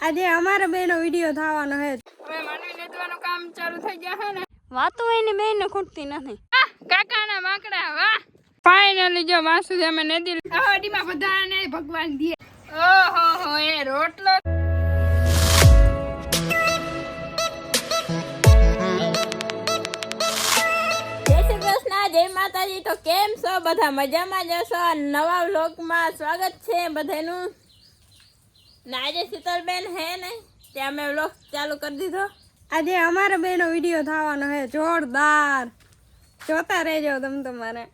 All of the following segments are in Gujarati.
આજે અમારા બેનો વિડિયો થવાનો હે. હવે માનવી લેવાનું કામ ચાલુ થઈ ગયા હે ને. વાતો એની બેને ખૂટતી નથી. કાકાના માકડા વાહ. ફાઇનલી જો વાસુદેવ અમે નદી આડીમાં બધાને ભગવાન દીએ. ઓહો હો એ રોટલો. જય શ્રી કૃષ્ણ, જય માતાજી. તો કેમ છો બધા? મજામાં જ હશો? નવા વ્લોગમાં સ્વાગત છે બધાનું. આજે શીતલબેન હે ને ત્યાં મેં વ્લોગ ચાલુ કરી દીધો. આજે અમારા બેનો વિડિયો થવાનો હે જોરદાર. જોતા રહેજો તમારે.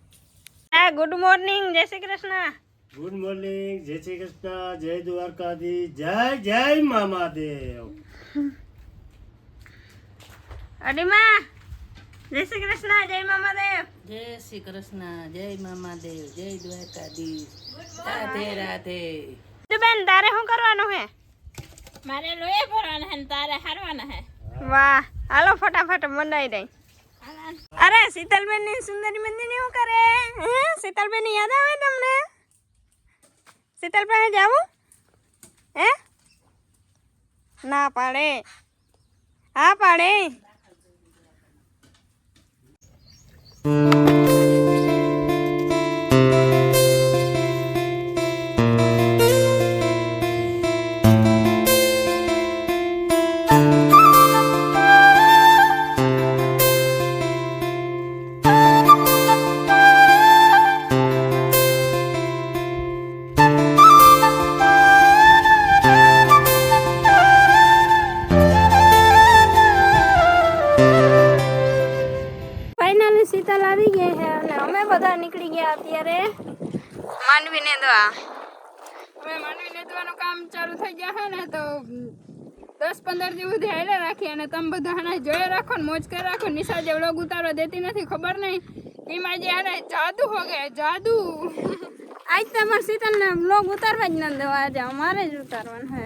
હા, ગુડ મોર્નિંગ, જય શ્રી કૃષ્ણ. ગુડ મોર્નિંગ, જય શ્રી કૃષ્ણ, જય દ્વારકાધીશ, જય જય મામાદેવ. અડીમાં જય શ્રી કૃષ્ણ, જય મામાદેવ. જય શ્રી કૃષ્ણ, જય મામાદેવ, જય દ્વારકાધીશ, રાધે રાધે. બેન તારે શું કરવાનું હે? મારે લોહી ભરવાના હે ને તારે હારવાના હે. વાહ, હાલો ફટાફટ મંડાઈ દઈ. અરે શીતલબેન ની સુંદરી મંદિર શું કરે? શીતલબેન ની યાદ આવે તમને? શીતલબેન જાવું હે? ના પાડે, હા પાડે. શીતલ આવી ગઈ છે અને અમે બધા નીકળી ગયા અત્યારે માનવીને દવા. હવે માનવી લેવાનું કામ ચાલુ થઈ ગયા હે ને તો 10-15 દી સુધી હાલે રાખી અને તમે બધા હને જોઈ રાખો ને મોજ કરી રાખો. નિશા જે વ્લોગ ઉતારવા દેતી નથી, ખબર નહીં એમાં જે હને જાદુ હો ગયા, જાદુ. આજ તમારે શીતલને વ્લોગ ઉતારવા જ ન દેવા, આજે અમારે જ ઉતારવાનું હે.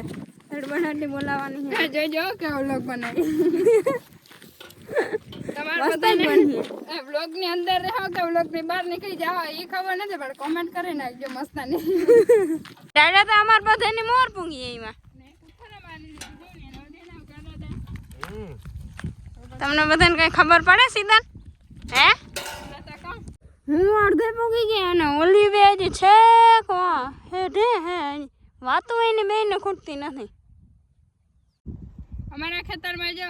હડબડાટી બોલાવવાની છે. જોઈજો કે વ્લોગ બનાવી. તમારે બધાને વ્લોગ ની અંદર રહો કે વ્લોગ ની બહાર નીકળી જાવ એ ખબર નથી, પણ કોમેન્ટ કરી નાખજો મસ્તાની. દાદા તો અમાર બધાની મોર પૂંગી એમાં. તમને બધાને કઈ ખબર પડે શીતલ? હે? હું અડધે પૂગી ગઈ અને ઓલી બે હજી છે કોણ હે રે હે વાતો એની બેને ખૂટતી નથી. અમારા ખેતરમાં જો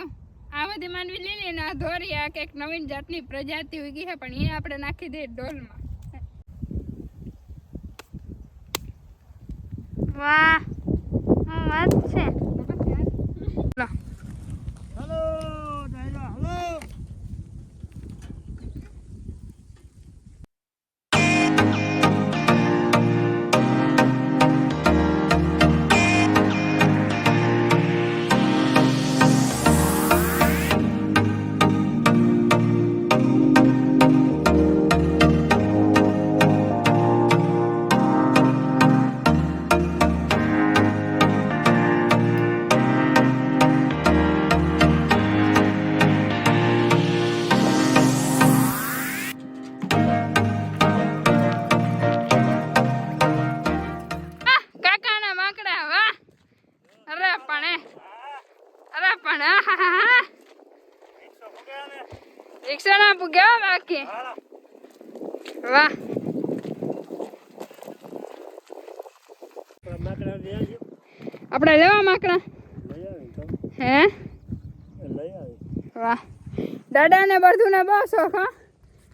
આ બધી માનવી લીલી ને આ ધોરી આ કંઈક નવીન જાતની પ્રજાતિ ઉગી છે, પણ એ આપણે નાખી દઈએ ડોલમાં. વાહ, હું વાત છે. Hello Dayra, hello. કાકાના માકડા વાહ. અરે પણ રિક્ષા ના પૂગ્યા બાકી. વાહ, માકડા લઈ આવજો. આપણે લેવા માકડા લઈ આવી તો હે. લઈ આવી. વાહ, દાદા ને બધું ને બહુ શોખ. હા,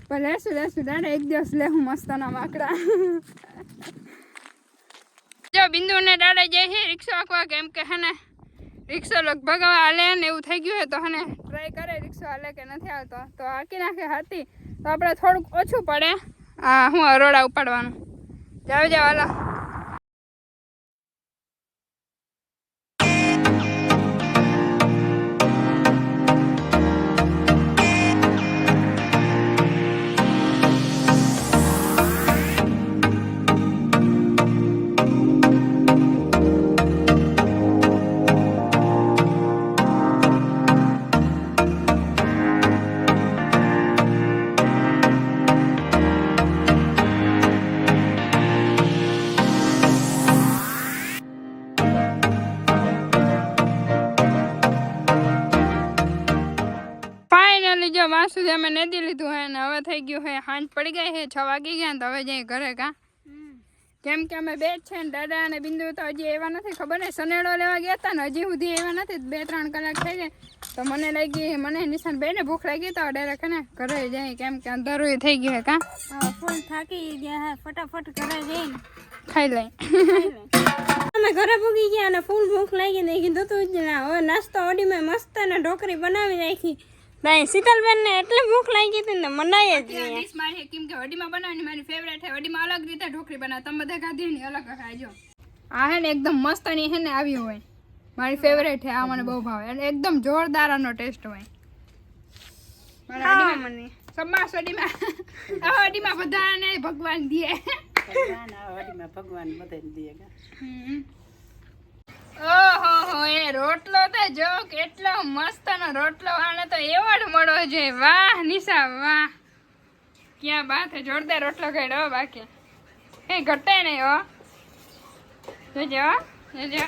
પણ લેશું દાદા એક દિવસ લેવું મસ્તના માકડા. જો બિંદુ ને દાદા જાય છે રિક્ષા આંકવા, કેમ કે હે ને રિક્ષા લગભગ હવે હાલે ને એવું થઈ ગયું હે, તો હે ને ટ્રાય કરે રિક્ષા હાલે કે નથી આવતો. તો હાંકી નાખે હતી તો આપણે થોડુંક ઓછું પડે હું અરોડા ઉપાડવાનું. જાવ હાલો. ત્યાં સુધી અમે નેદી લીધું હે ને હવે થઈ ગયું હે સાંજ પડી ગઈ છે 6 વાગી ગયા ને તો હવે જઈએ ઘરે કા કેમ કે અમે બે જ છે ને દાદા અને બિંદુ તો હજી એવા નથી ખબર નહીં સનેડો લેવા ગયા હતા ને હજી સુધી એવા નથી 2-3 કલાક થઈ ગયા તો મને લાગી મને નિશાન બેને ભૂખ લાગી તો ડાયરેક્ટ ને ઘરે જઈએ કેમ કે અંધારું થઈ ગયું હે કા ફૂલ થાકી ગયા હે ફટાફટ ઘરે જઈને ખાઈ લઈ અમે ઘરે પૂગી ગયા અને ફૂલ ભૂખ લાગી ને કીધું તું જ ના હવે નાસ્તો ઓડીમાં મસ્ત ને ઢોકરી બનાવી નાખી નહીં શીતલબેન ને એટલી ભૂખ લાગી હતી ને મનાય જ નહીં ડીશ મારી કેમ કે વડીમાં બનાવવાની મારી ફેવરેટ છે વડીમાં અલગ રીતે ઢોકરી બનાવ તમે બધા ખાધી ને અલગ ખાજો આ હે ને એકદમ મસ્ત ની હે ને આવી હોય મારી ફેવરેટ છે આ મને બહુ ભાવે અને એકદમ જોરદાર આનો ટેસ્ટ હોય મારા મને સમાસ વડીમાં આ વડીમાં બધાને ભગવાન દે ભગવાન આ વાડીમાં ભગવાન બધાને દે કા. ઓહો હો એ રોટલો તો જો કેટલો મસ્ત નો રોટલો આને તો એવોર્ડ મળો છે વાહ નિશા વાહ ક્યાં બાત હે જોરદાર રોટલો ખાડો બાકી એ ઘટે નહીં હો જોજો જોજો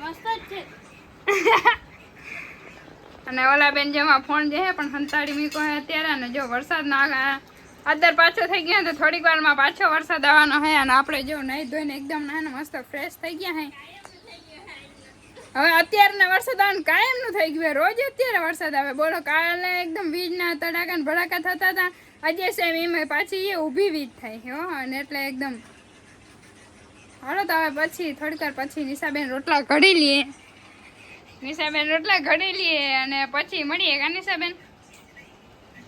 મસ્ત જ છે અને ઓલા બેન જેમાં ફોન જે હે પણ સંતાડી મીકો હે અત્યારે ને જો વરસાદ ના અદર પાછો થઈ ગયો તો થોડીક વારમાં પાછો વરસાદ આવવાનો હે અને આપણે જો નહીં ધોઈને એકદમ નાના મસ્ત ફ્રેશ થઈ ગયા હે હવે અત્યારના વરસાદ આવે કાયમ નું થઈ ગયું રોજ અત્યારે વરસાદ આવે બોલો કાલે એકદમ વીજના તડાકા ને ભડાકા થતા હતા આજે સેમ એમ પાછી એ ઊભી વીજ થાય હો અને એટલે એકદમ હાલો તો હવે પછી થોડીક વાર પછી નિશાબેન રોટલા ઘડી લઈએ અને પછી મળીએ કા નિશાબેન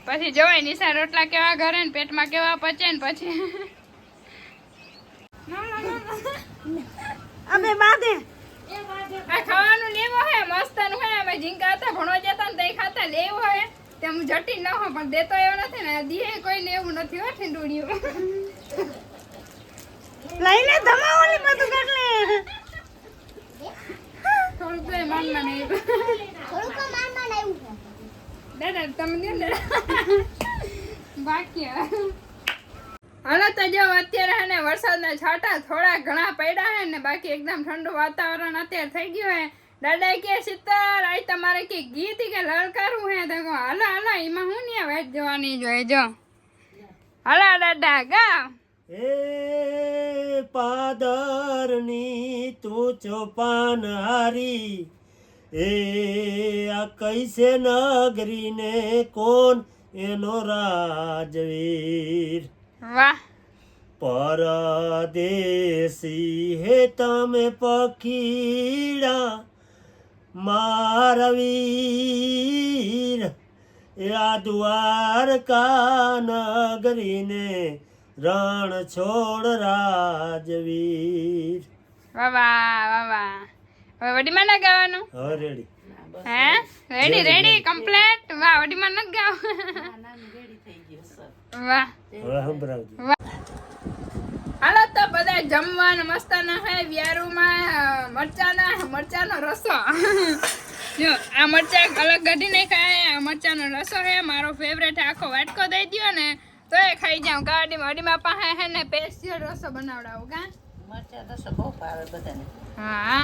પછી જોવાય નિશા રોટલા કેવા ઘરે ને પેટમાં કેવા પચે ને પછી અમે બાદે આ ખાવાનું લેવો હે મસ્ત નું હે અમે ઝીંકા હતા ભણવા જતા ને તઈ ખાતા લેવો હે તેમ જટી ન હો પણ દેતો એવો નથી ને દીએ કોઈને એવું નથી હો ઠંડુડિયું લઈને ધમાઓલી બધું કરલે થોડુંક તો માનમાં નહીં દાદા તમે દે ને બાકી હાલો તો જો અત્યારે હે ને વરસાદના છાંટા થોડા ઘણા પડ્યા હે ને બાકી એકદમ ઠંડુ વાતાવરણ અત્યારે થઈ ગયું હે દાદા કે શીતળ આઈ તમારે કે ગીત કે લલકારું હે તો કહું હાલા હાલા એમાં હું ને વેટ જવાની જોઈએ જો હાલા દાદા ગા એ પાદરની તું ચોપાન હારી એ આ કૈસે નગરીને કોણ એનો રાજવીર વાહ પરદેશી હે તમે પખીડા મારા વીર એ આ દ્વારકા નગરીને રણ છોડ રાજવીર વાહ વાહ વાહ વાહ હવે વડીમાં ના ગાવાનું હવે રેડી હે રેડી કમ્પ્લીટ વાહ વડીમાં ન ગાવ રેડી થઈ ગયો સર. વાહ હવે સંભળાવજો હાલો તો બધા જમવાનું મસ્તાના હે વ્યારુમાં મરચાનો રસો જો આ મરચા અલગ કાઢી નાખ્યા આ મરચાનો રસો હે મારો ફેવરેટ આખો વાટકો દઈ દ્યો ને તો એ ખાઈ જાઉં ગાડીમાં પાસે હે ને સ્પેશિયલ રસો બનાવડાવું કા મરચાં તો બહુ ભાવે બધાને. હા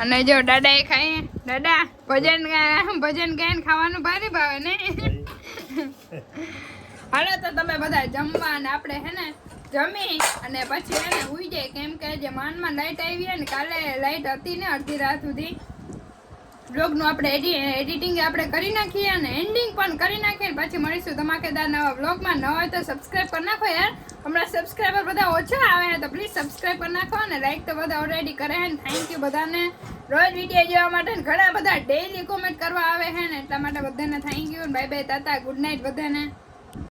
અને જો દાદા એ ખાઈ દાદા ભજન ગાયને ખાવાનું ભારે ભાવે ને હાલો તો તમે બધા જમવા અને આપણે હે ને જમી અને પછી હે ને ઉઈ જાય કેમ કે જે માનમાં લાઈટ આવી હે ને કાલે લાઈટ હતી ને અડધી રાત સુધી બ્લોગનું આપણે એડિટિંગ આપણે કરી નાખીએ અને એન્ડિંગ પણ કરી નાખીએ પછી મળીશું ધમાકેદાર નવા બ્લોગમાં ન હોય તો સબસ્ક્રાઈબ કરી નાખો યાર હમણાં સબસ્ક્રાઈબર બધા ઓછા આવે છે તો પ્લીઝ સબસ્ક્રાઈબ કરી નાખો અને લાઈક તો બધા ઓલરેડી કરે છે ને થેન્ક યુ બધાને રોજ વિડીયો જોવા માટે ને ઘણા બધા ડેઈલી કોમેન્ટ કરવા આવે છે ને એટલા માટે બધાને thank you bye bye Tata good night બધાને